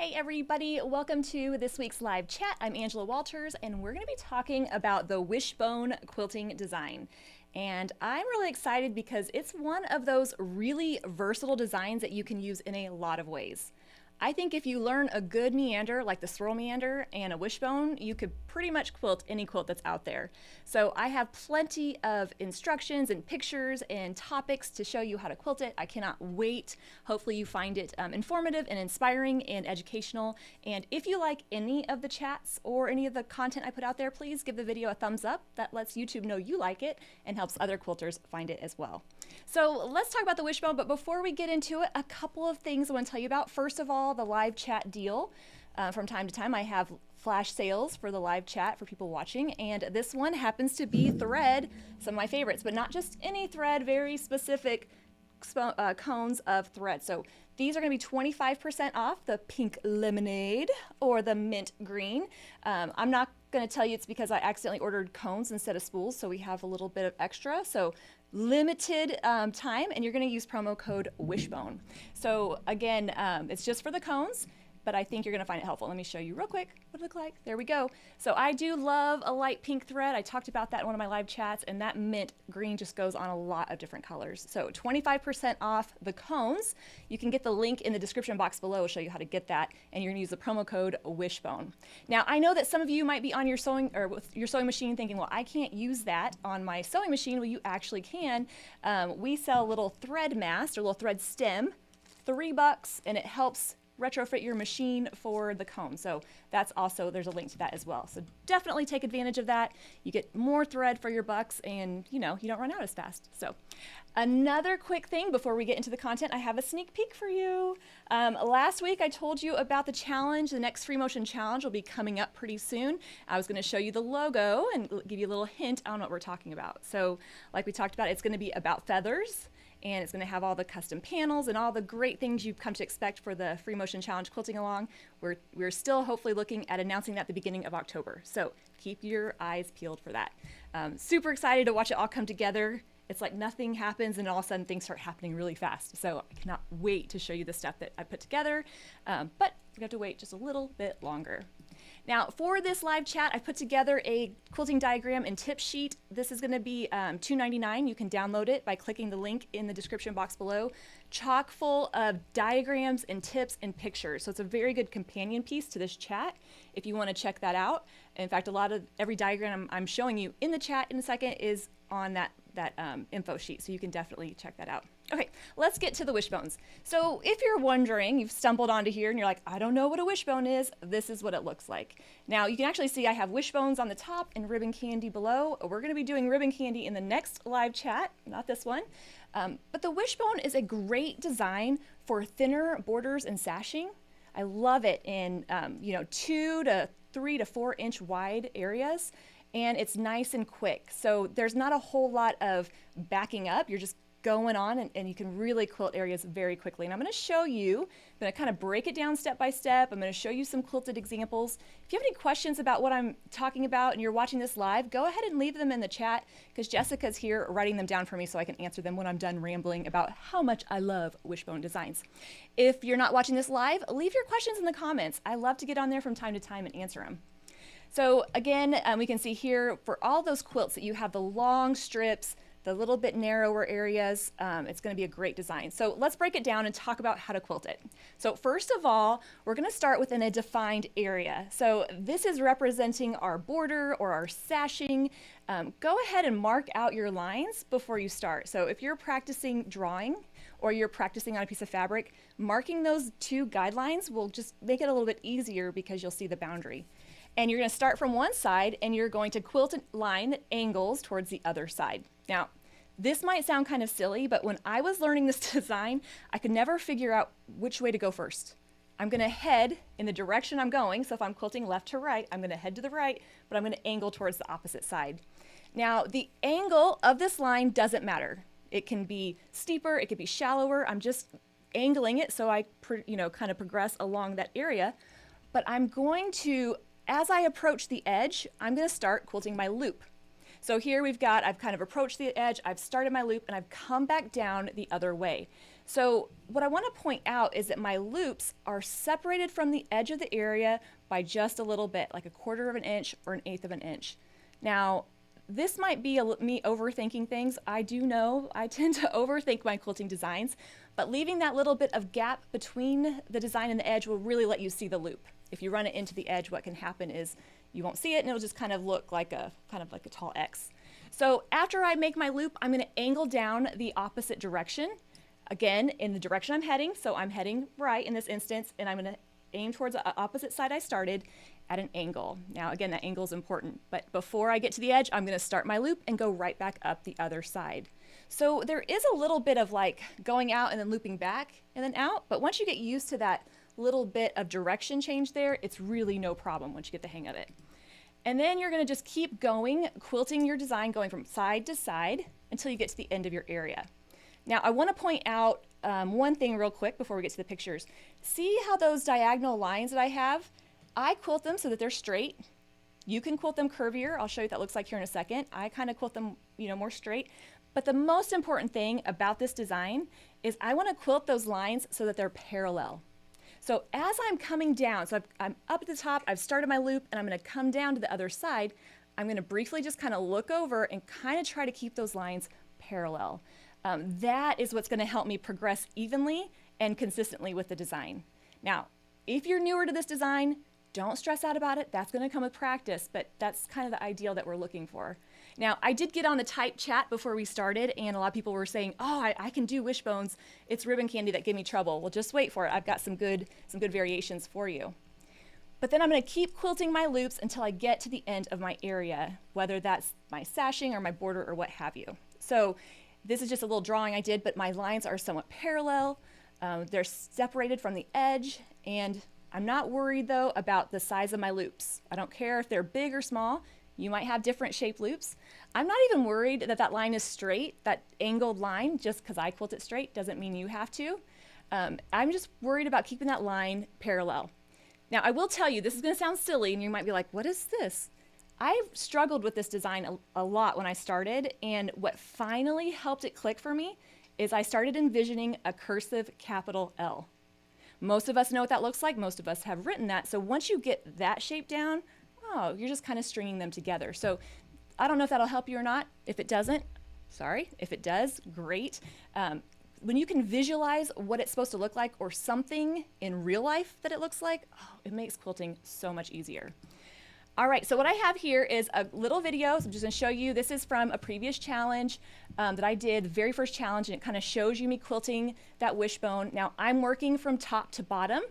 Hey everybody, welcome to this week's live chat. I'm Angela Walters and we're going to be talking about the Wishbone quilting design. And I'm really excited because it's one of those really versatile designs that you can use in a lot of ways. I think if you learn a good meander like the swirl meander and a wishbone, you could pretty much quilt any quilt that's out there. So I have plenty of instructions and pictures and topics to show you how to quilt it. I cannot wait. Hopefully you find it informative and inspiring and educational. And if you like any of the chats or any of the content I put out there, please give the video a thumbs up. That lets YouTube know you like it and helps other quilters find it as well. So let's talk about the wishbone, but before we get into it, a couple of things I want to tell you about. First of all, the live chat deal. From time to time I have flash sales for the live chat for people watching, and this one happens to be thread, some of my favorites, but not just any thread, very specific cones of thread. So these are going to be 25% off the pink lemonade or the mint green. I'm not going to tell you it's because I accidentally ordered cones instead of spools, so we have a little bit of extra. So limited time, and you're going to use promo code Wishbone. So again, it's just for the cones, but I think you're going to find it helpful. Let me show you real quick what it looks like. There we go. So I do love a light pink thread. I talked about that in one of my live chats, and that mint green just goes on a lot of different colors. So 25% off the cones. You can get the link in the description box below. I'll show you how to get that, and you're going to use the promo code Wishbone. Now, I know that some of you might be on your sewing or with your sewing machine thinking, well, I can't use that on my sewing machine. Well, you actually can. We sell a little thread mast or little thread stem, $3, and it helps retrofit your machine for the cone. So that's also, there's a link to that as well. So definitely take advantage of that. You get more thread for your bucks, and you know, you don't run out as fast. So another quick thing before we get into the content, I have a sneak peek for you. Last week I told you about the challenge. The next free motion challenge will be coming up pretty soon. I was going to show you the logo and give you a little hint on what we're talking about. So like we talked about, it's going to be about feathers, and it's going to have all the custom panels and all the great things you've come to expect for the free motion challenge quilting along. We're still hopefully looking at announcing that at the beginning of October. So keep your eyes peeled for that. Super excited to watch it all come together. It's like nothing happens and all of a sudden things start happening really fast. So I cannot wait to show you the stuff that I put together, but we have to wait just a little bit longer. Now for this live chat, I put together a quilting diagram and tip sheet. This is going to be $2.99. You can download it by clicking the link in the description box below. Chock full of diagrams and tips and pictures. So it's a very good companion piece to this chat if you want to check that out. In fact, every diagram I'm showing you in the chat in a second is on that info sheet, so you can definitely check that out. Okay, let's get to the wishbones. So if you're wondering, you've stumbled onto here and you're like, I don't know what a wishbone is, this is what it looks like. Now you can actually see I have wishbones on the top and ribbon candy below. We're going to be doing ribbon candy in the next live chat, not this one. But the wishbone is a great design for thinner borders and sashing. I love it in 2 to 3 to 4 inch wide areas, and it's nice and quick. So there's not a whole lot of backing up. You're just going on, and you can really quilt areas very quickly. And I'm going to show you, I'm going to kind of break it down step by step. I'm going to show you some quilted examples. If you have any questions about what I'm talking about and you're watching this live, go ahead and leave them in the chat, because Jessica's here writing them down for me so I can answer them when I'm done rambling about how much I love wishbone designs. If you're not watching this live, leave your questions in the comments. I love to get on there from time to time and answer them. So again, we can see here for all those quilts that you have the long strips, the little bit narrower areas, it's going to be a great design. So let's break it down and talk about how to quilt it. So first of all, we're going to start within a defined area. So this is representing our border or our sashing. Go ahead and mark out your lines before you start. So if you're practicing drawing or you're practicing on a piece of fabric, marking those two guidelines will just make it a little bit easier because you'll see the boundary. And you're going to start from one side and you're going to quilt a line that angles towards the other side. Now, this might sound kind of silly, but when I was learning this design, I could never figure out which way to go first. I'm going to head in the direction I'm going. So if I'm quilting left to right, I'm going to head to the right, but I'm going to angle towards the opposite side. Now, the angle of this line doesn't matter. It can be steeper, it could be shallower. I'm just angling it so I kind of progress along that area. But I'm going to, as I approach the edge, I'm going to start quilting my loop. So here I've kind of approached the edge, I've started my loop, and I've come back down the other way. So what I want to point out is that my loops are separated from the edge of the area by just a little bit, like 1/4 of an inch or 1/8 of an inch. Now, this might be me overthinking things. I do know I tend to overthink my quilting designs, but leaving that little bit of gap between the design and the edge will really let you see the loop. If you run it into the edge, what can happen is you won't see it and it'll just kind of look like a tall X. So after I make my loop, I'm going to angle down the opposite direction. Again, in the direction I'm heading, so I'm heading right in this instance, and I'm going to aim towards the opposite side I started at an angle. Now again, that angle is important, but before I get to the edge, I'm going to start my loop and go right back up the other side. So there is a little bit of like going out and then looping back and then out, but once you get used to that little bit of direction change there, it's really no problem once you get the hang of it. And then you're going to just keep going, quilting your design, going from side to side until you get to the end of your area. Now I want to point out one thing real quick before we get to the pictures. See how those diagonal lines that I have? I quilt them so that they're straight. You can quilt them curvier. I'll show you what that looks like here in a second. I kind of quilt them, more straight. But the most important thing about this design is I want to quilt those lines so that they're parallel. So as I'm coming down, so I'm up at the top, I've started my loop, and I'm going to come down to the other side. I'm going to briefly just kind of look over and kind of try to keep those lines parallel. That is what's going to help me progress evenly and consistently with the design. Now, if you're newer to this design, don't stress out about it. That's going to come with practice, but that's kind of the ideal that we're looking for. Now, I did get on the type chat before we started, and a lot of people were saying, oh, I can do wishbones. It's ribbon candy that gave me trouble. Well, just wait for it. I've got some good variations for you. But then I'm going to keep quilting my loops until I get to the end of my area, whether that's my sashing or my border or what have you. So this is just a little drawing I did, but my lines are somewhat parallel. They're separated from the edge, and I'm not worried though about the size of my loops. I don't care if they're big or small. You might have different shaped loops. I'm not even worried that that line is straight, that angled line. Just because I quilt it straight doesn't mean you have to. I'm just worried about keeping that line parallel. Now I will tell you, this is going to sound silly and you might be like, what is this? I struggled with this design a lot when I started, and what finally helped it click for me is I started envisioning a cursive capital L. Most of us know what that looks like. Most of us have written that. So once you get that shape down, oh, you're just kind of stringing them together. So I don't know if that'll help you or not. If it doesn't, sorry. If it does, great. When you can visualize what it's supposed to look like or something in real life that it looks like, oh, it makes quilting so much easier. All right, so what I have here is a little video. So I'm just going to show you. This is from a previous challenge that I did, the very first challenge, and it kind of shows you me quilting that wishbone. Now I'm working from top to bottom.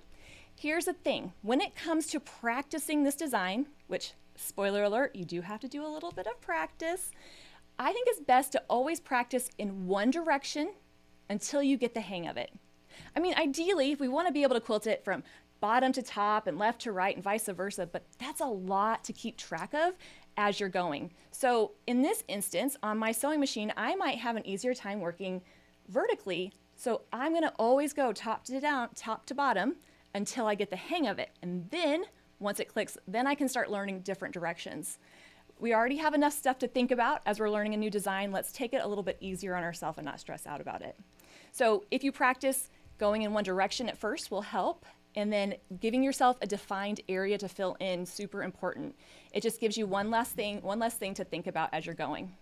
Here's the thing. When it comes to practicing this design, which, spoiler alert, you do have to do a little bit of practice, I think it's best to always practice in one direction until you get the hang of it. I mean, ideally, if we want to be able to quilt it from bottom to top and left to right and vice versa, but that's a lot to keep track of as you're going. So in this instance, on my sewing machine, I might have an easier time working vertically. So I'm going to always go top to bottom until I get the hang of it. And then once it clicks, then I can start learning different directions. We already have enough stuff to think about as we're learning a new design. Let's take it a little bit easier on ourselves and not stress out about it. So if you practice going in one direction at first will help. And then giving yourself a defined area to fill in, super important. It just gives you one less thing to think about as you're going.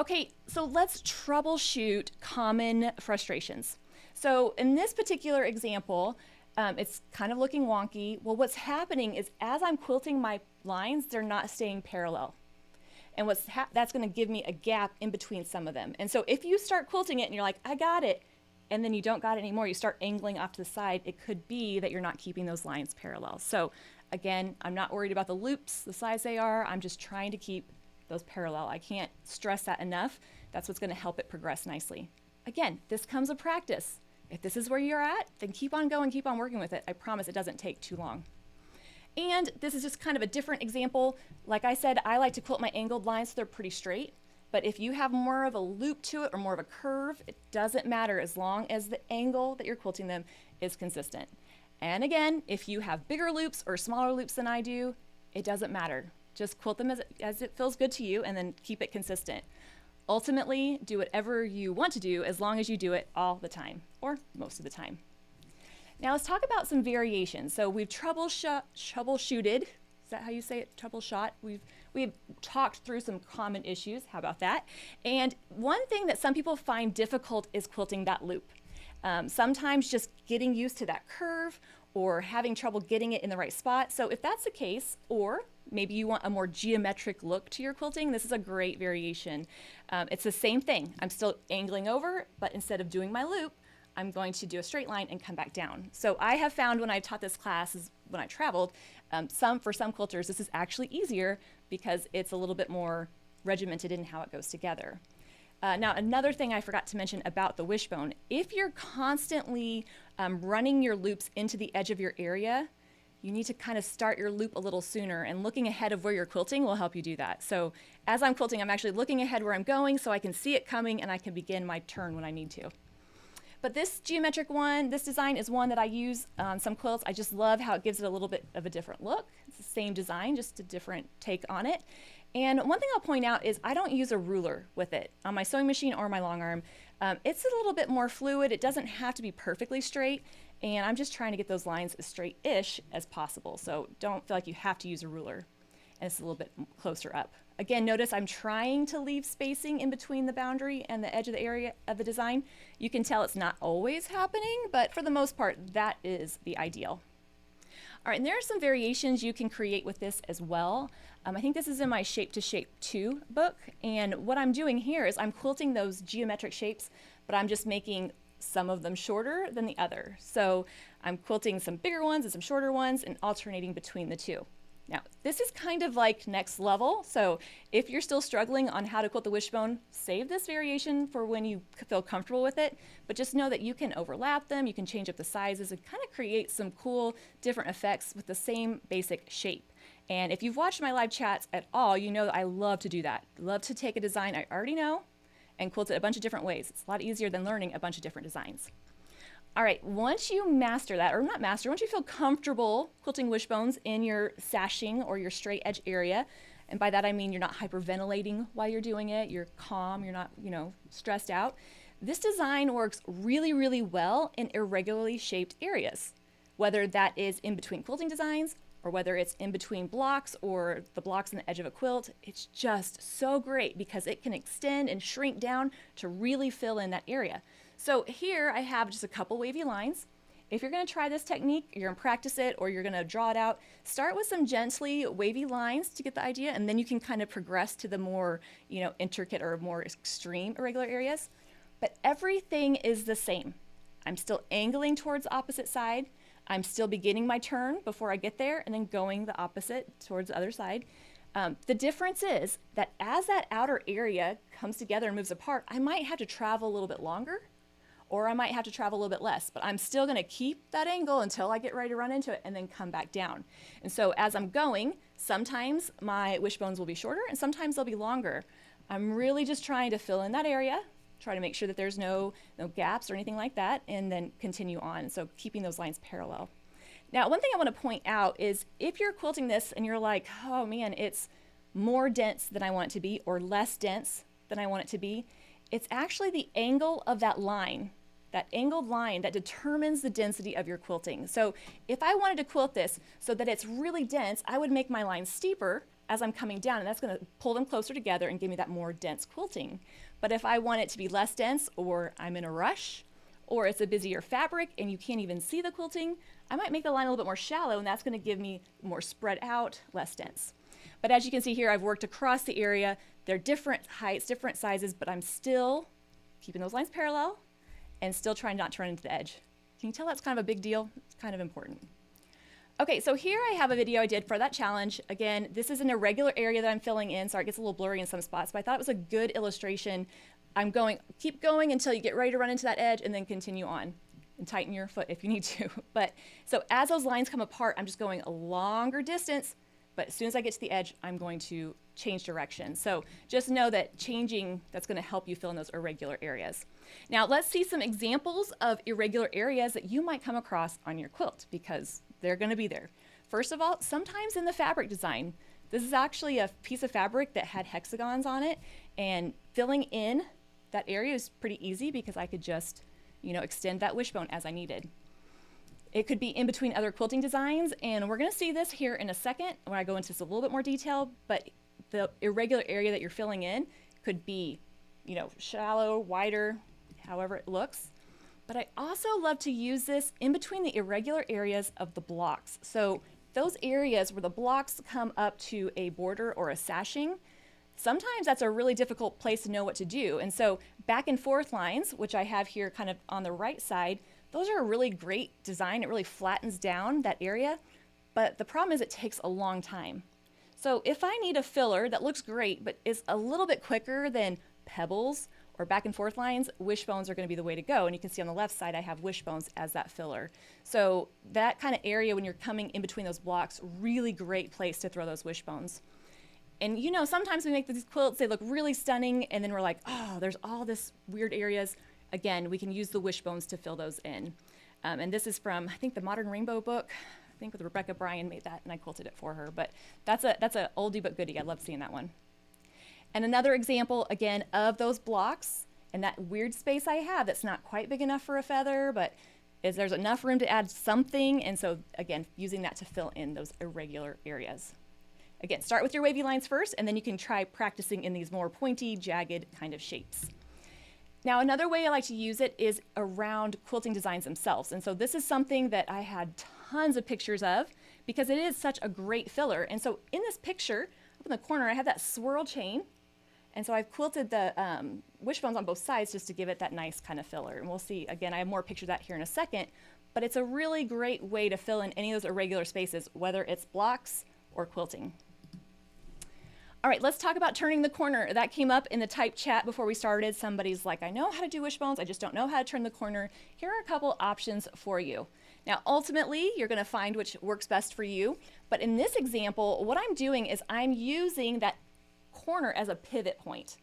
Okay, so let's troubleshoot common frustrations. So in this particular example, it's kind of looking wonky. Well, what's happening is as I'm quilting my lines, they're not staying parallel. And that's going to give me a gap in between some of them. And so if you start quilting it and you're like, I got it, and then you don't got it anymore, you start angling off to the side, it could be that you're not keeping those lines parallel. So again, I'm not worried about the loops, the size they are, I'm just trying to keep those parallel. I can't stress that enough. That's what's going to help it progress nicely. Again, this comes with practice. If this is where you're at, then keep on going, keep on working with it. I promise it doesn't take too long. And this is just kind of a different example. Like I said, I like to quilt my angled lines so they're pretty straight. But if you have more of a loop to it or more of a curve, it doesn't matter as long as the angle that you're quilting them is consistent. And again, if you have bigger loops or smaller loops than I do, it doesn't matter. Just quilt them as it feels good to you and then keep it consistent. ultimately do whatever you want to do as long as you do it all the time, or most of the time. Now let's talk about some variations. So we've troubleshooted, is that how you say it? Troubleshot. We've talked through some common issues. How about that? And one thing that some people find difficult is quilting that loop. Sometimes just getting used to that curve or having trouble getting it in the right spot. So if that's the case, or maybe you want a more geometric look to your quilting, this is a great variation. It's the same thing. I'm still angling over, but instead of doing my loop, I'm going to do a straight line and come back down. So I have found when I've taught this class, when I traveled, for some quilters, this is actually easier because it's a little bit more regimented in how it goes together. Now, another thing I forgot to mention about the wishbone, if you're constantly running your loops into the edge of your area, you need to kind of start your loop a little sooner, and looking ahead of where you're quilting will help you do that. So as I'm quilting, I'm actually looking ahead where I'm going so I can see it coming and I can begin my turn when I need to. But this geometric one, this design is one that I use on some quilts. I just love how it gives it a little bit of a different look. It's the same design, just a different take on it. And one thing I'll point out is I don't use a ruler with it on my sewing machine or my long arm. It's a little bit more fluid. It doesn't have to be perfectly straight, and I'm just trying to get those lines as straight-ish as possible. So don't feel like you have to use a ruler, and it's a little bit closer up. Again, notice I'm trying to leave spacing in between the boundary and the edge of the area of the design. You can tell it's not always happening, but for the most part, that is the ideal. All right, and there are some variations you can create with this as well. I think this is in my Shape to Shape 2 book, and what I'm doing here is I'm quilting those geometric shapes, but I'm just making some of them shorter than the other. So I'm quilting some bigger ones and some shorter ones and alternating between the two. Now, this is kind of like next level, so if you're still struggling on how to quilt the wishbone, save this variation for when you feel comfortable with it, but just know that you can overlap them, you can change up the sizes, and kind of create some cool different effects with the same basic shape. And if you've watched my live chats at all, you know that I love to do that. Love to take a design I already know and quilt it a bunch of different ways. It's a lot easier than learning a bunch of different designs. All right, once you master that, or not master, once you feel comfortable quilting wishbones in your sashing or your straight edge area, and by that I mean you're not hyperventilating while you're doing it, you're calm, you're not, stressed out, this design works really, really well in irregularly shaped areas, whether that is in between quilting designs or whether it's in between blocks or the blocks on the edge of a quilt. It's just so great because it can extend and shrink down to really fill in that area. So here I have just a couple wavy lines. If you're going to try this technique, you're going to practice it or you're going to draw it out, start with some gently wavy lines to get the idea, and then you can kind of progress to the more, intricate or more extreme irregular areas. But everything is the same. I'm still angling towards the opposite side. I'm still beginning my turn before I get there and then going the opposite towards the other side. The difference is that as that outer area comes together and moves apart, I might have to travel a little bit longer, or I might have to travel a little bit less, but I'm still going to keep that angle until I get ready to run into it and then come back down. And so as I'm going, sometimes my wishbones will be shorter and sometimes they'll be longer. I'm really just trying to fill in that area, try to make sure that there's no gaps or anything like that, and then continue on. So keeping those lines parallel. Now, one thing I want to point out is if you're quilting this and you're like, oh man, it's more dense than I want it to be or less dense than I want it to be, it's actually the angle of that line, that angled line, that determines the density of your quilting. So if I wanted to quilt this so that it's really dense, I would make my lines steeper as I'm coming down, and that's going to pull them closer together and give me that more dense quilting. But if I want it to be less dense, or I'm in a rush, or it's a busier fabric and you can't even see the quilting, I might make the line a little bit more shallow, and that's going to give me more spread out, less dense. But as you can see here, I've worked across the area. They're different heights, different sizes, but I'm still keeping those lines parallel and still trying not to run into the edge. Can you tell that's kind of a big deal? It's kind of important. Okay, so here I have a video I did for that challenge. Again, this is an irregular area that I'm filling in, so it gets a little blurry in some spots, but I thought it was a good illustration. Keep going until you get ready to run into that edge and then continue on and tighten your foot if you need to. But so as those lines come apart, I'm just going a longer distance, but as soon as I get to the edge, I'm going to change direction. So just know that changing, that's going to help you fill in those irregular areas. Now let's see some examples of irregular areas that you might come across on your quilt, because they're going to be there. First of all, sometimes in the fabric design, This is actually a piece of fabric that had hexagons on it, and filling in that area is pretty easy because I could just, extend that wishbone as I needed. It could be in between other quilting designs, and we're gonna see this here in a second when I go into this a little bit more detail, but the irregular area that you're filling in could be, shallow, wider, however it looks. But I also love to use this in between the irregular areas of the blocks. So those areas where the blocks come up to a border or a sashing, sometimes that's a really difficult place to know what to do. And so back and forth lines, which I have here kind of on the right side, those are a really great design. It really flattens down that area, but the problem is it takes a long time. So if I need a filler that looks great, but is a little bit quicker than pebbles or back and forth lines, wishbones are going to be the way to go. And you can see on the left side, I have wishbones as that filler. So that kind of area when you're coming in between those blocks, really great place to throw those wishbones. And sometimes we make these quilts, they look really stunning, and then we're like, oh, there's all this weird areas. Again, we can use the wishbones to fill those in. And this is from, I think, the Modern Rainbow book. I think with Rebecca Bryan made that, and I quilted it for her. But that's a oldie but goodie. I love seeing that one. And another example, again, of those blocks and that weird space I have that's not quite big enough for a feather, but there's enough room to add something. And so, again, using that to fill in those irregular areas. Again, start with your wavy lines first, and then you can try practicing in these more pointy, jagged kind of shapes. Now, another way I like to use it is around quilting designs themselves. And so this is something that I had tons of pictures of because it is such a great filler. And so in this picture, up in the corner, I have that swirl chain. And so I've quilted the wishbones on both sides just to give it that nice kind of filler. And we'll see, again, I have more pictures of that here in a second, but it's a really great way to fill in any of those irregular spaces, whether it's blocks or quilting. All right, let's talk about turning the corner. That came up in the type chat before we started. Somebody's like, I know how to do wishbones, I just don't know how to turn the corner. Here are a couple options for you. Now, ultimately, you're gonna find which works best for you. But in this example, what I'm doing is I'm using that corner as a pivot point.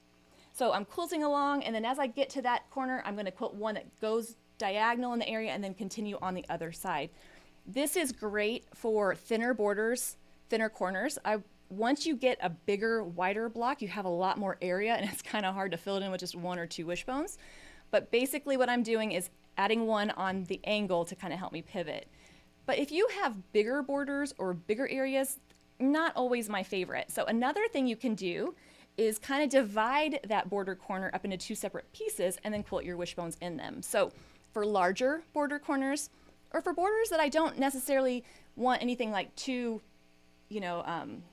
So I'm quilting along, and then as I get to that corner, I'm gonna quilt one that goes diagonal in the area and then continue on the other side. This is great for thinner borders, thinner corners. Once you get a bigger, wider block, you have a lot more area, and it's kind of hard to fill it in with just one or two wishbones. But basically what I'm doing is adding one on the angle to kind of help me pivot. But if you have bigger borders or bigger areas, not always my favorite. So another thing you can do is kind of divide that border corner up into two separate pieces and then quilt your wishbones in them. So for larger border corners, or for borders that I don't necessarily want anything like too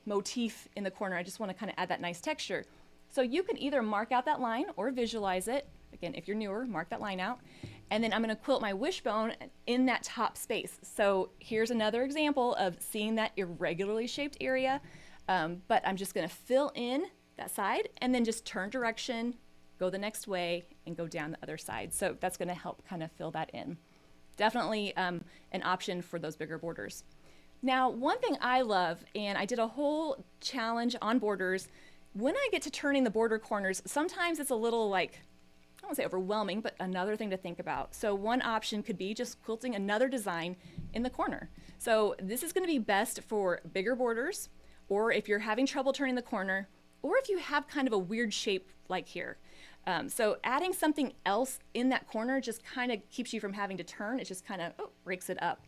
motif in the corner. I just want to kind of add that nice texture. So you can either mark out that line or visualize it. Again, if you're newer, mark that line out. And then I'm going to quilt my wishbone in that top space. So here's another example of seeing that irregularly shaped area. But I'm just going to fill in that side and then just turn direction, go the next way, and go down the other side. So that's going to help kind of fill that in. Definitely an option for those bigger borders. Now, one thing I love, and I did a whole challenge on borders, when I get to turning the border corners, sometimes it's a little like, I won't say overwhelming, but another thing to think about. So one option could be just quilting another design in the corner. So this is going to be best for bigger borders, or if you're having trouble turning the corner, or if you have kind of a weird shape like here. So adding something else in that corner just kind of keeps you from having to turn. It just kind of breaks it up.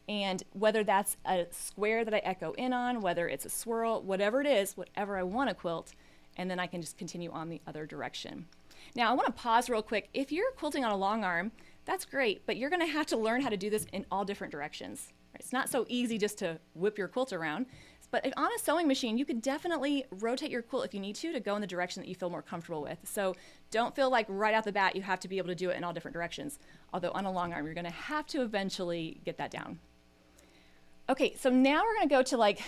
And whether that's a square that I echo in on, whether it's a swirl, whatever it is, whatever I want to quilt, and then I can just continue on the other direction. Now I want to pause real quick. If you're quilting on a long arm, that's great, but you're going to have to learn how to do this in all different directions. It's not so easy just to whip your quilt around, but on a sewing machine, you could definitely rotate your quilt if you need to go in the direction that you feel more comfortable with. So don't feel like right out the bat you have to be able to do it in all different directions. Although on a long arm, you're going to have to eventually get that down. Okay, so now we're going to go to like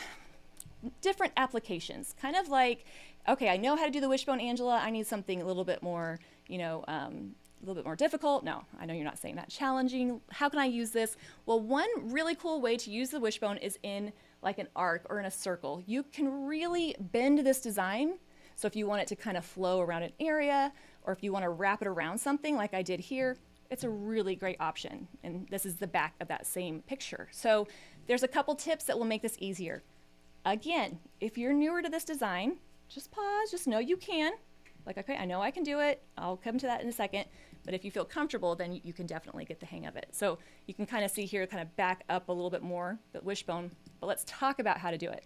different applications. Kind of like, okay, I know how to do the wishbone, Angela. I need something a little bit more, a little bit more difficult. No, I know you're not saying that. Challenging. How can I use this? Well, one really cool way to use the wishbone is in like an arc or in a circle. You can really bend this design. So if you want it to kind of flow around an area, or if you want to wrap it around something like I did here, it's a really great option. And this is the back of that same picture. So there's a couple tips that will make this easier. Again, if you're newer to this design, just pause, just know you can. Like, okay, I know I can do it. I'll come to that in a second. But if you feel comfortable, then you can definitely get the hang of it. So you can kind of see here, kind of back up a little bit more, the wishbone. But let's talk about how to do it.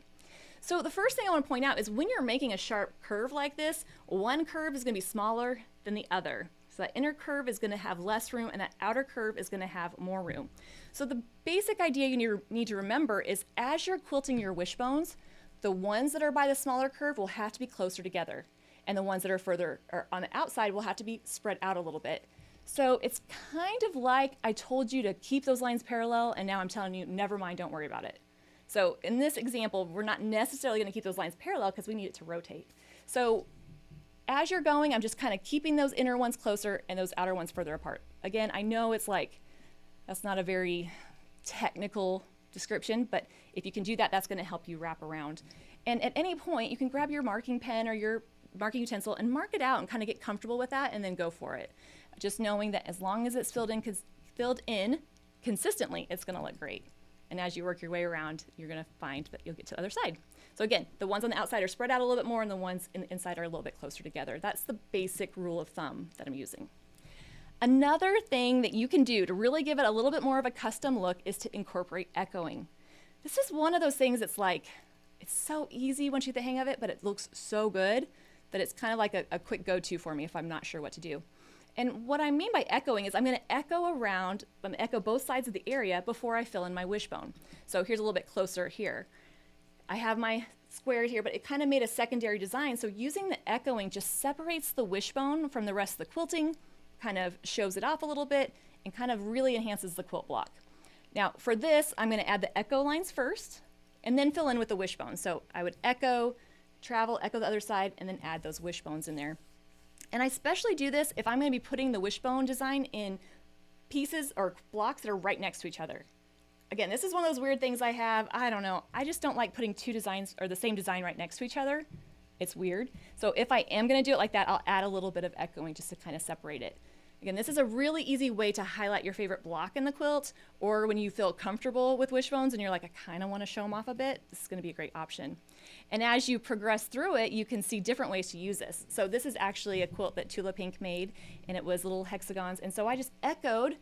So the first thing I want to point out is when you're making a sharp curve like this, one curve is going to be smaller than the other. So that inner curve is going to have less room and that outer curve is going to have more room. So the basic idea you need to remember is as you're quilting your wishbones, the ones that are by the smaller curve will have to be closer together. And the ones that are further or on the outside will have to be spread out a little bit. So it's kind of like I told you to keep those lines parallel, and now I'm telling you, never mind, don't worry about it. So in this example, we're not necessarily going to keep those lines parallel because we need it to rotate. So as you're going, I'm just kind of keeping those inner ones closer and those outer ones further apart. Again, I know it's like, that's not a very technical description, but if you can do that, that's going to help you wrap around. And at any point, you can grab your marking pen or your marking utensil and mark it out and kind of get comfortable with that and then go for it. Just knowing that as long as it's filled in consistently, it's going to look great. And as you work your way around, you're going to find that you'll get to the other side. So again, the ones on the outside are spread out a little bit more and the ones in the inside are a little bit closer together. That's the basic rule of thumb that I'm using. Another thing that you can do to really give it a little bit more of a custom look is to incorporate echoing. This is one of those things that's like, it's so easy once you get the hang of it, but it looks so good that it's kind of like a quick go-to for me if I'm not sure what to do. And what I mean by echoing is I'm going to echo around, I'm going to echo both sides of the area before I fill in my wishbone. So here's a little bit closer here. I have my square here, but it kind of made a secondary design. So using the echoing just separates the wishbone from the rest of the quilting, kind of shows it off a little bit, and kind of really enhances the quilt block. Now for this, I'm going to add the echo lines first, and then fill in with the wishbone. So I would echo, travel, echo the other side, and then add those wishbones in there. And I especially do this if I'm going to be putting the wishbone design in pieces or blocks that are right next to each other. Again, this is one of those weird things I have. I don't know. I just don't like putting two designs or the same design right next to each other. It's weird. So if I am going to do it like that, I'll add a little bit of echoing just to kind of separate it. Again, this is a really easy way to highlight your favorite block in the quilt, or when you feel comfortable with wishbones and you're like, I kind of want to show them off a bit, this is going to be a great option. And as you progress through it, you can see different ways to use this. So this is actually a quilt that Tula Pink made, and it was little hexagons. And so I just echoed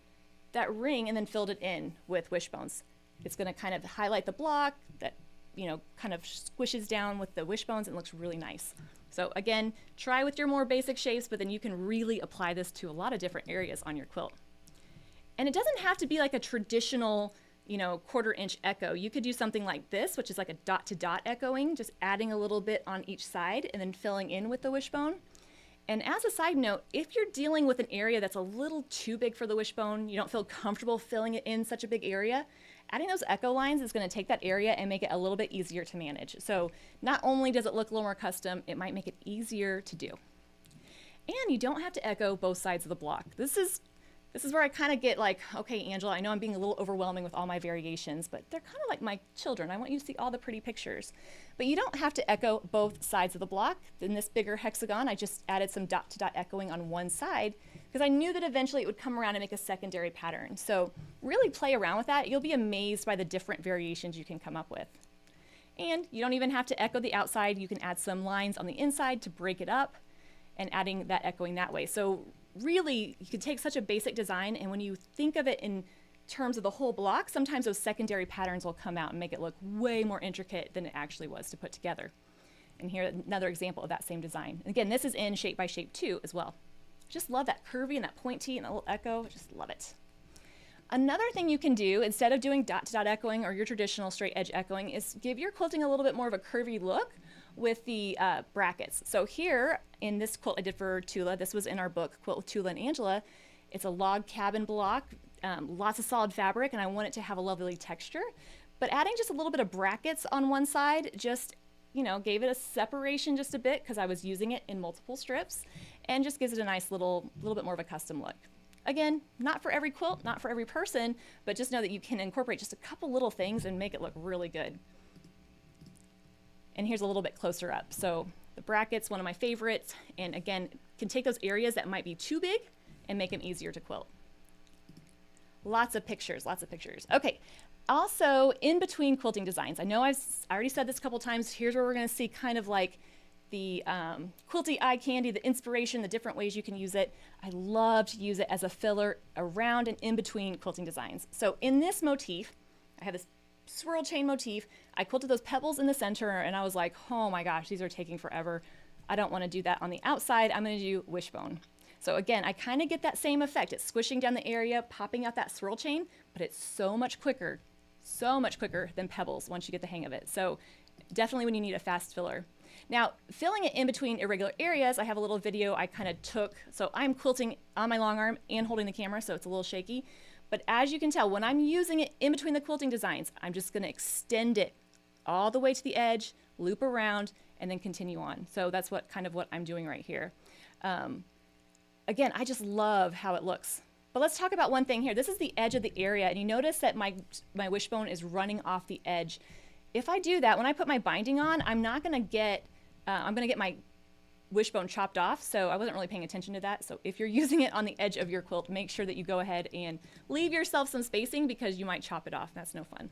that ring and then filled it in with wishbones. It's going to kind of highlight the block that, you know, kind of squishes down with the wishbones and looks really nice. So again, try with your more basic shapes, but then you can really apply this to a lot of different areas on your quilt. And it doesn't have to be like a traditional, you know, 1/4 inch echo. You could do something like this, which is like a dot to dot echoing, just adding a little bit on each side and then filling in with the wishbone. And as a side note, if you're dealing with an area that's a little too big for the wishbone, you don't feel comfortable filling it in such a big area, adding those echo lines is going to take that area and make it a little bit easier to manage. So not only does it look a little more custom, it might make it easier to do. And you don't have to echo both sides of the block. This is where I kind of get like, okay, Angela, I know I'm being a little overwhelming with all my variations, but they're kind of like my children. I want you to see all the pretty pictures. But you don't have to echo both sides of the block. In this bigger hexagon, I just added some dot to dot echoing on one side because I knew that eventually it would come around and make a secondary pattern. So really play around with that. You'll be amazed by the different variations you can come up with. And you don't even have to echo the outside. You can add some lines on the inside to break it up and adding that echoing that way. So really, you can take such a basic design, and when you think of it in terms of the whole block, sometimes those secondary patterns will come out and make it look way more intricate than it actually was to put together. And here, another example of that same design. And again, this is in Shape by Shape 2 as well. Just love that curvy and that pointy and that little echo. Just love it. Another thing you can do, instead of doing dot to dot echoing or your traditional straight edge echoing, is give your quilting a little bit more of a curvy look with the brackets. So here in this quilt I did for Tula, this was in our book, Quilt with Tula and Angela. It's a log cabin block, lots of solid fabric, and I want it to have a lovely texture. But adding just a little bit of brackets on one side just, you know, gave it a separation just a bit because I was using it in multiple strips, and just gives it a nice little bit more of a custom look. Again, not for every quilt, not for every person, but just know that you can incorporate just a couple little things and make it look really good. And here's a little bit closer up. So the brackets, one of my favorites, and again, can take those areas that might be too big and make them easier to quilt. Lots of pictures, lots of pictures. Okay, Also, in between quilting designs, I know I already said this a couple times. Here's where we're going to see kind of like the quilty eye candy, the inspiration, the different ways you can use it. I love to use it as a filler around and in between quilting designs. So in this motif, I have this swirl chain motif. I quilted those pebbles in the center and I was like, oh my gosh, these are taking forever. I don't want to do that on the outside. I'm going to do wishbone. So again, I kind of get that same effect. It's squishing down the area, popping out that swirl chain, but it's so much quicker than pebbles once you get the hang of it. So definitely when you need a fast filler. Now, filling it in between irregular areas, I have a little video I kind of took. So I'm quilting on my long arm and holding the camera, so it's a little shaky. But as you can tell, when I'm using it in between the quilting designs, I'm just going to extend it all the way to the edge, loop around, and then continue on. So that's what I'm doing right here. Again, I just love how it looks. But let's talk about one thing here. This is the edge of the area, and you notice that my wishbone is running off the edge. If I do that, when I put my binding on, I'm going to get my wishbone chopped off, so I wasn't really paying attention to that. So if you're using it on the edge of your quilt, make sure that you go ahead and leave yourself some spacing because you might chop it off. That's no fun.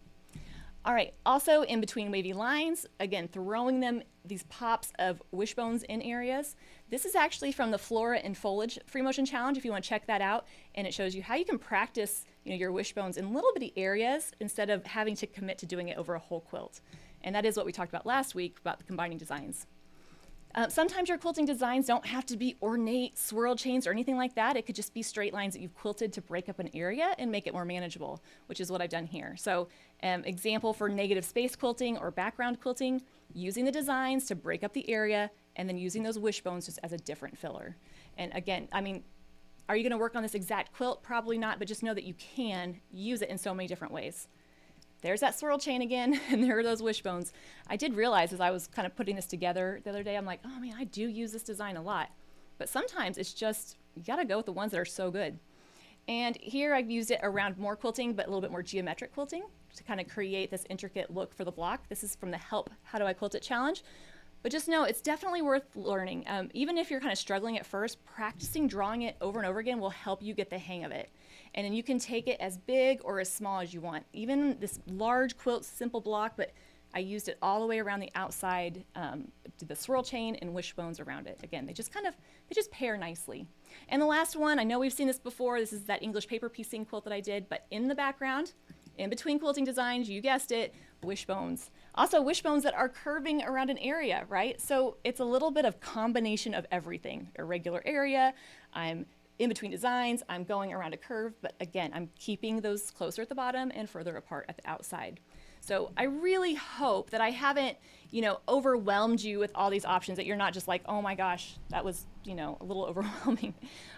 All right, also in between wavy lines, again, throwing these pops of wishbones in areas. This is actually from the Flora and Foliage Free Motion Challenge, if you want to check that out. And it shows you how you can practice your wishbones in little bitty areas instead of having to commit to doing it over a whole quilt. And that is what we talked about last week about the combining designs. Sometimes your quilting designs don't have to be ornate swirl chains or anything like that. It could just be straight lines that you've quilted to break up an area and make it more manageable, which is what I've done here. So example for negative space quilting or background quilting, using the designs to break up the area and then using those wishbones just as a different filler. And again, I mean, are you going to work on this exact quilt? Probably not, but just know that you can use it in so many different ways. There's that swirl chain again, and there are those wishbones. I did realize as I was kind of putting this together the other day, I'm like, oh man, I do use this design a lot. But sometimes it's just, you gotta go with the ones that are so good. And here I've used it around more quilting, but a little bit more geometric quilting to kind of create this intricate look for the block. This is from the Help How Do I Quilt It challenge. But just know it's definitely worth learning. Even if you're kind of struggling at first, practicing drawing it over and over again will help you get the hang of it. And then you can take it as big or as small as you want. Even this large quilt, simple block, but I used it all the way around the outside, did the swirl chain and wishbones around it. Again, they just pair nicely. And the last one, I know we've seen this before, this is that English paper piecing quilt that I did, but in the background, in between quilting designs, you guessed it, wishbones. Also wishbones that are curving around an area, right? So it's a little bit of combination of everything. Irregular area, I'm in between designs, I'm going around a curve, but again, I'm keeping those closer at the bottom and further apart at the outside. So I really hope that I haven't, overwhelmed you with all these options, that you're not just like, oh my gosh, that was, a little overwhelming.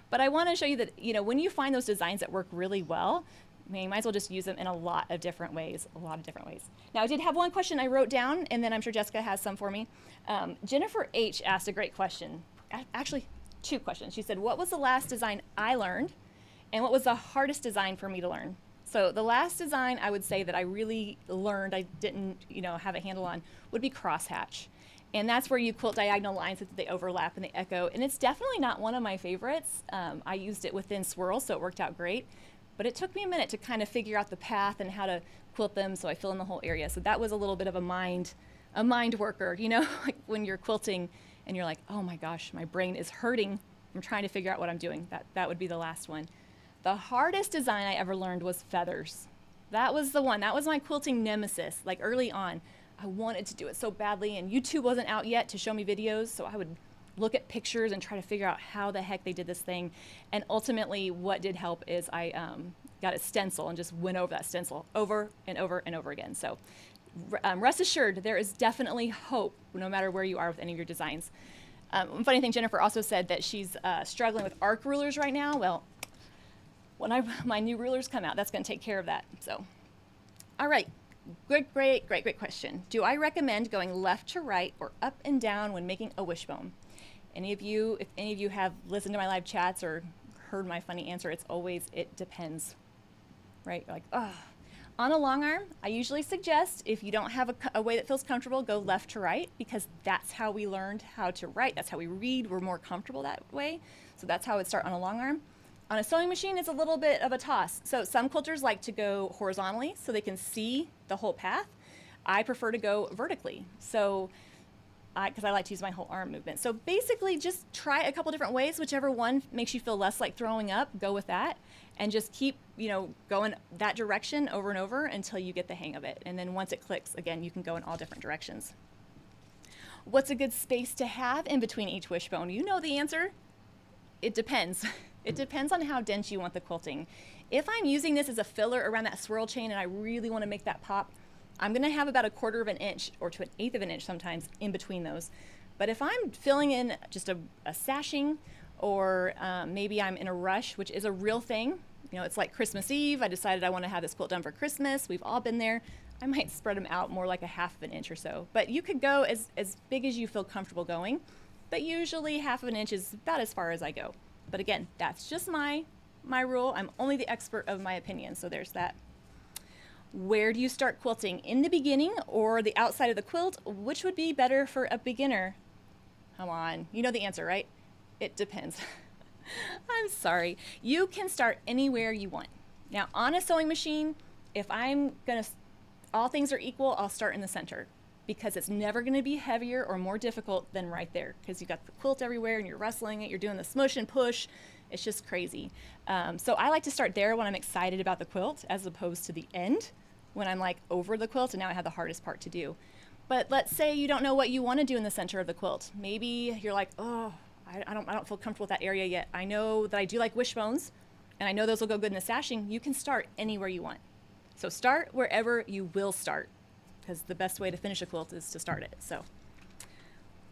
But I want to show you that, when you find those designs that work really well, you might as well just use them in a lot of different ways, Now, I did have one question I wrote down, and then I'm sure Jessica has some for me. Jennifer H. asked a great question. Actually, two questions. She said, what was the last design I learned, and what was the hardest design for me to learn? So the last design I would say that I really learned, I didn't have a handle on, would be crosshatch. And that's where you quilt diagonal lines so that they overlap and they echo. And it's definitely not one of my favorites. I used it within swirls, so it worked out great. But it took me a minute to kind of figure out the path and how to quilt them so I fill in the whole area. So that was a little bit of a mind worker, like when you're quilting and you're like, oh my gosh, my brain is hurting. I'm trying to figure out what I'm doing. That would be the last one. The hardest design I ever learned was feathers. That was the one. That was my quilting nemesis. Like early on, I wanted to do it so badly, and YouTube wasn't out yet to show me videos, so I would look at pictures and try to figure out how the heck they did this thing. And ultimately, what did help is I got a stencil and just went over that stencil over and over and over again. So rest assured, there is definitely hope no matter where you are with any of your designs. Funny thing, Jennifer also said that she's struggling with arc rulers right now. Well, when my new rulers come out, that's going to take care of that. So, all right, great question. Do I recommend going left to right or up and down when making a wishbone? If any of you have listened to my live chats or heard my funny answer, it's always, it depends, right? You're like, oh. On a long arm, I usually suggest if you don't have a way that feels comfortable, go left to right, because that's how we learned how to write. That's how we read. We're more comfortable that way. So that's how I would start on a long arm. On a sewing machine, it's a little bit of a toss. So some quilters like to go horizontally so they can see the whole path. I prefer to go vertically. So because I like to use my whole arm movement. So basically just try a couple different ways, whichever one makes you feel less like throwing up, go with that. And just keep, going that direction over and over until you get the hang of it. And then once it clicks, again, you can go in all different directions. What's a good space to have in between each wishbone? You know the answer. It depends. It depends on how dense you want the quilting. If I'm using this as a filler around that swirl chain and I really want to make that pop, I'm going to have about 1/4 of an inch or to 1/8 of an inch sometimes in between those. But if I'm filling in just a sashing, or maybe I'm in a rush, which is a real thing, it's like Christmas Eve, I decided I want to have this quilt done for Christmas, we've all been there, I might spread them out more like 1/2 of an inch or so. But you could go as big as you feel comfortable going, but usually 1/2 of an inch is about as far as I go. But again, that's just my rule. I'm only the expert of my opinion, so there's that. Where do you start quilting? In the beginning or the outside of the quilt? Which would be better for a beginner? Come on, you know the answer, right? It depends. I'm sorry. You can start anywhere you want. Now, on a sewing machine, if I'm gonna, all things are equal, I'll start in the center because it's never gonna be heavier or more difficult than right there because you got the quilt everywhere and you're wrestling it, you're doing the smush and push. It's just crazy. So I like to start there when I'm excited about the quilt as opposed to the end when I'm like over the quilt and now I have the hardest part to do. But let's say you don't know what you want to do in the center of the quilt. Maybe you're like, oh, I don't feel comfortable with that area yet. I know that I do like wishbones and I know those will go good in the sashing. You can start anywhere you want. So start wherever you will start because the best way to finish a quilt is to start it. So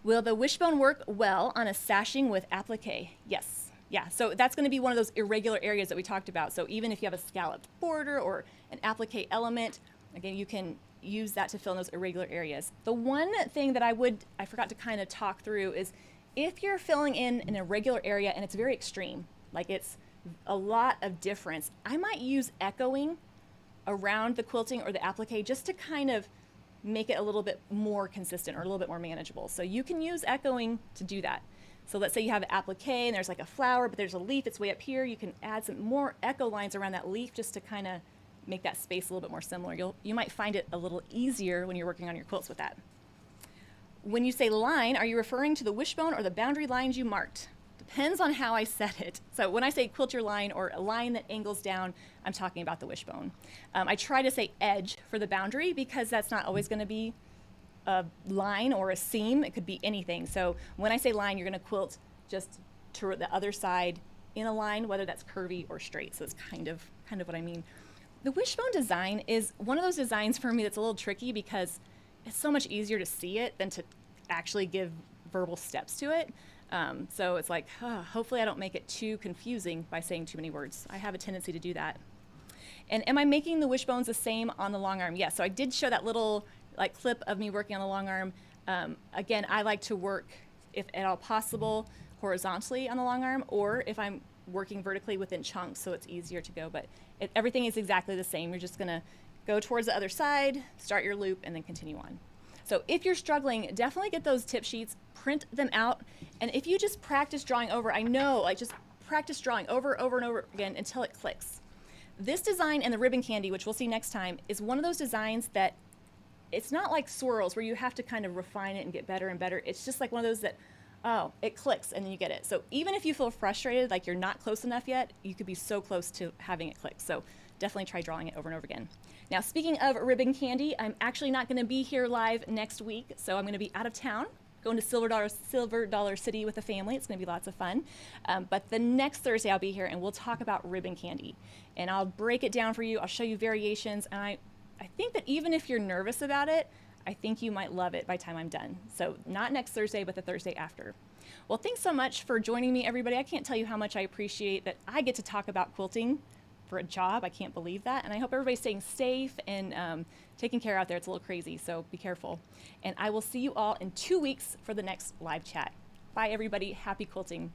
will the wishbone work well on a sashing with applique? Yes. Yeah, so that's going to be one of those irregular areas that we talked about. So even if you have a scalloped border or an applique element, again, you can use that to fill in those irregular areas. The one thing that I forgot to kind of talk through is if you're filling in an irregular area and it's very extreme, like it's a lot of difference, I might use echoing around the quilting or the applique just to kind of make it a little bit more consistent or a little bit more manageable. So you can use echoing to do that. So let's say you have an applique and there's like a flower, but there's a leaf, it's way up here. You can add some more echo lines around that leaf just to kind of make that space a little bit more similar. You might find it a little easier when you're working on your quilts with that. When you say line, are you referring to the wishbone or the boundary lines you marked? Depends on how I set it. So when I say quilt your line or a line that angles down, I'm talking about the wishbone. I try to say edge for the boundary because that's not always going to be a line or a seam. It could be anything. So when I say line, you're going to quilt just to the other side in a line, whether that's curvy or straight. So it's kind of what I mean. The wishbone design is one of those designs for me that's a little tricky because it's so much easier to see it than to actually give verbal steps to it. So it's like, hopefully I don't make it too confusing by saying too many words. I have a tendency to do that. And am I making the wishbones the same on the long arm? Yes. So I did show that little clip of me working on the long arm. Again, I like to work, if at all possible, horizontally on the long arm, or if I'm working vertically within chunks, so it's easier to go. But everything is exactly the same. You're just going to go towards the other side, start your loop, and then continue on. So if you're struggling, definitely get those tip sheets, print them out, and if you just practice drawing over, I know, just practice drawing over and over again until it clicks. This design and the ribbon candy, which we'll see next time, is one of those designs that it's not like swirls where you have to kind of refine it and get better and better. It's just like one of those that, it clicks and then you get it. So even if you feel frustrated, like you're not close enough yet, you could be so close to having it click. So definitely try drawing it over and over again. Now, speaking of ribbon candy, I'm actually not going to be here live next week. So I'm going to be out of town, going to Silver Dollar City with the family. It's going to be lots of fun. But the next Thursday I'll be here and we'll talk about ribbon candy. And I'll break it down for you. I'll show you variations. And I think that even if you're nervous about it, I think you might love it by the time I'm done. So not next Thursday, but the Thursday after. Well, thanks so much for joining me, everybody. I can't tell you how much I appreciate that I get to talk about quilting for a job. I can't believe that. And I hope everybody's staying safe and taking care out there. It's a little crazy, so be careful. And I will see you all in 2 weeks for the next live chat. Bye, everybody. Happy quilting.